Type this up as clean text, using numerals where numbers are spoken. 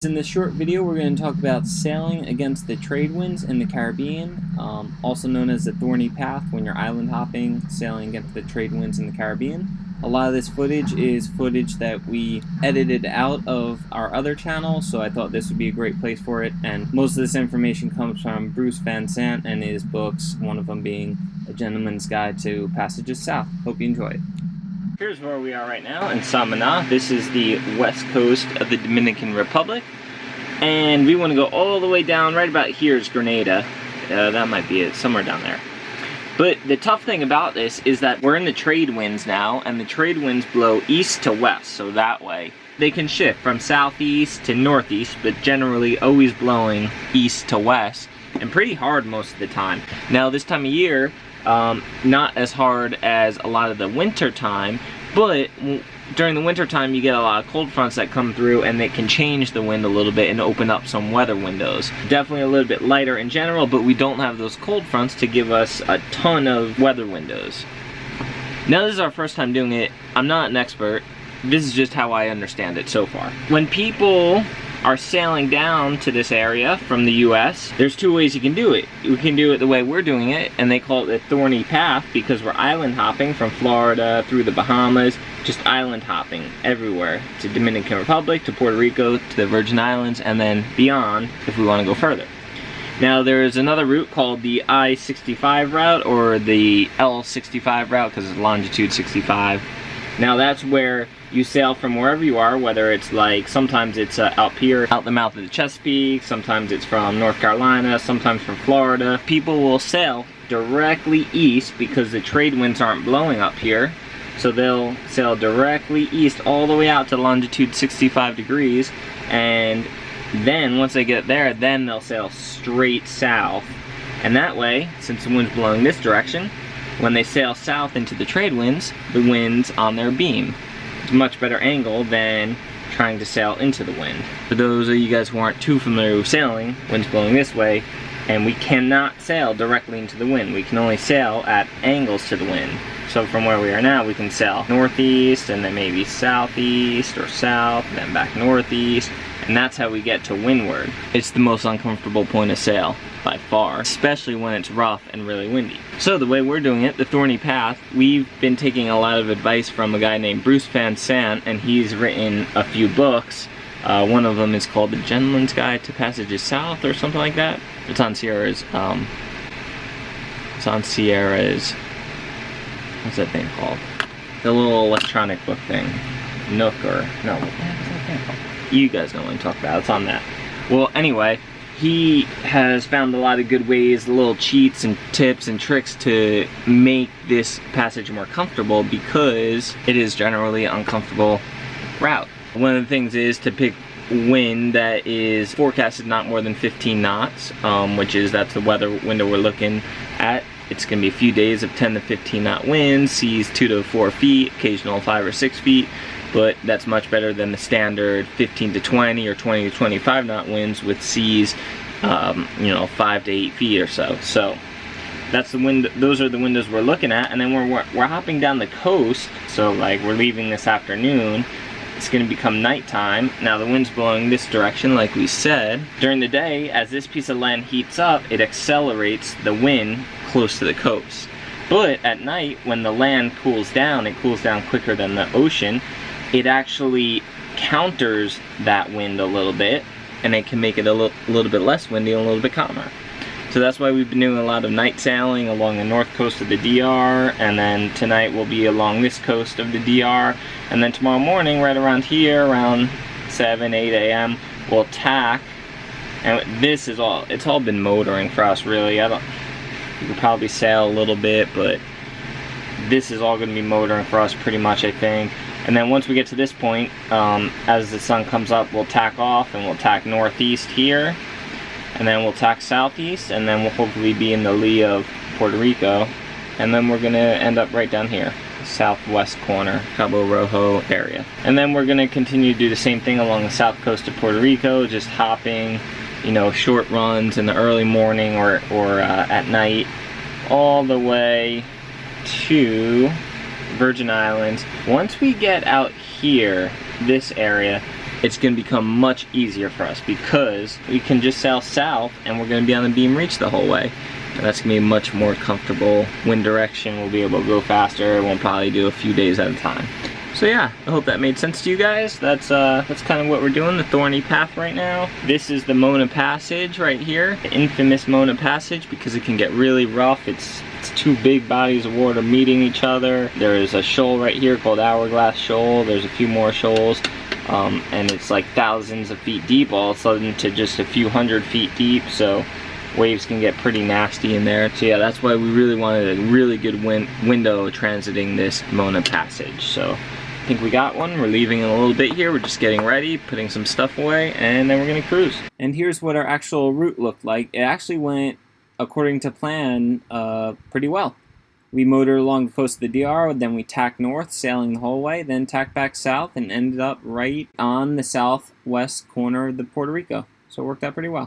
In this short video, we're going to talk about sailing against the trade winds in the Caribbean, also known as the Thorny Path when you're island hopping, sailing against the trade winds in the Caribbean. A lot of this footage is footage that we edited out of our other channel, so I thought this would be a great place for it. And most of this information comes from Bruce Van Sant and his books, one of them being A Gentleman's Guide to Passages South. Hope you enjoy it. Here's where we are right now in Samaná. This is the west coast of the Dominican Republic. And we want to go all the way down, right about here is Grenada. That might be it, somewhere down there. But the tough thing about this is that we're in the trade winds now, and the trade winds blow east to west, so that way. They can shift from southeast to northeast, but generally always blowing east to west, and pretty hard most of the time. Now this time of year, not as hard as a lot of the winter time, but during the winter time you get a lot of cold fronts that come through and they can change the wind a little bit and open up some weather windows. Definitely a little bit lighter in general, but we don't have those cold fronts to give us a ton of weather windows. Now this is our first time doing it. I'm not an expert. This is just how I understand it so far. When people are sailing down to this area from the US, there's two ways you can do it. We can do it the way we're doing it, and they call it the Thorny Path because we're island hopping from Florida through the Bahamas, just island hopping everywhere to Dominican Republic, to Puerto Rico, to the Virgin Islands, and then beyond if we want to go further. Now there's another route called the I-65 route or the L-65 route because it's longitude 65. Now that's where you sail from wherever you are, whether it's like, sometimes it's out here, out the mouth of the Chesapeake, sometimes it's from North Carolina, sometimes from Florida. People will sail directly east because the trade winds aren't blowing up here. So they'll sail directly east all the way out to longitude 65 degrees, and then once they get there, then they'll sail straight south. And that way, since the wind's blowing this direction, when they sail south into the trade winds, the wind's on their beam. It's a much better angle than trying to sail into the wind. For those of you guys who aren't too familiar with sailing, wind's blowing this way, and we cannot sail directly into the wind. We can only sail at angles to the wind. So from where we are now, we can sail northeast, and then maybe southeast or south, and then back northeast, and that's how we get to Windward. It's the most uncomfortable point of sail by far, especially when it's rough and really windy. So the way we're doing it, the Thorny Path, we've been taking a lot of advice from a guy named Bruce Van Sant, and he's written a few books. One of them is called The Gentleman's Guide to Passages South or something like that. It's on Sierra's, what's that thing called? The little electronic book thing. Nook or, no, what the heck is that thing called? You guys know what I'm talking about, it's on that. Well, anyway, he has found a lot of good ways, little cheats and tips and tricks to make this passage more comfortable because it is generally an uncomfortable route. One of the things is to pick wind that is forecasted not more than 15 knots, that's the weather window we're looking at. It's going to be a few days of 10 to 15 knot winds, seas 2 to 4 feet, occasional 5 or 6 feet, but that's much better than the standard 15 to 20 or 20 to 25 knot winds with seas, 5 to 8 feet or so. So that's the wind. Those are the windows we're looking at, and then we're hopping down the coast. So like we're leaving this afternoon. It's going to become nighttime. Now the wind's blowing this direction like we said. During the day, as this piece of land heats up, it accelerates the wind close to the coast. But at night, when the land cools down, it cools down quicker than the ocean, it actually counters that wind a little bit, and it can make it a little bit less windy and a little bit calmer. So that's why we've been doing a lot of night sailing along the north coast of the DR, and then tonight we'll be along this coast of the DR, and then tomorrow morning right around here, around 7, 8 a.m., we'll tack, and this is all, it's all been motoring for us really. You can probably sail a little bit, but this is all going to be motoring for us pretty much, I think. And then once we get to this point, as the sun comes up, we'll tack off, and we'll tack northeast here, and then we'll tack southeast, and then we'll hopefully be in the lee of Puerto Rico, and then we're gonna end up right down here, southwest corner, Cabo Rojo area. And then we're gonna continue to do the same thing along the south coast of Puerto Rico, just hopping, short runs in the early morning or at night, all the way to Virgin Islands. Once we get out here, this area, it's going to become much easier for us because we can just sail south and we're going to be on the beam reach the whole way. And that's going to be a much more comfortable wind direction. We'll be able to go faster. We'll probably do a few days at a time. So yeah, I hope that made sense to you guys. That's kind of what we're doing, the Thorny Path right now. This is the Mona Passage right here, the infamous Mona Passage, because it can get really rough. It's two big bodies of water meeting each other. There is a shoal right here called Hourglass Shoal. There's a few more shoals, and it's like thousands of feet deep all of a sudden to just a few hundred feet deep. So waves can get pretty nasty in there. So yeah, that's why we really wanted a really good window transiting this Mona Passage. So I think we got one. We're leaving in a little bit here. We're just getting ready, putting some stuff away, and then we're gonna cruise. And here's what our actual route looked like. It actually went according to plan pretty well. We motored along the coast of the DR, then we tacked north, sailing the whole way, then tacked back south, and ended up right on the southwest corner of the Puerto Rico. So it worked out pretty well.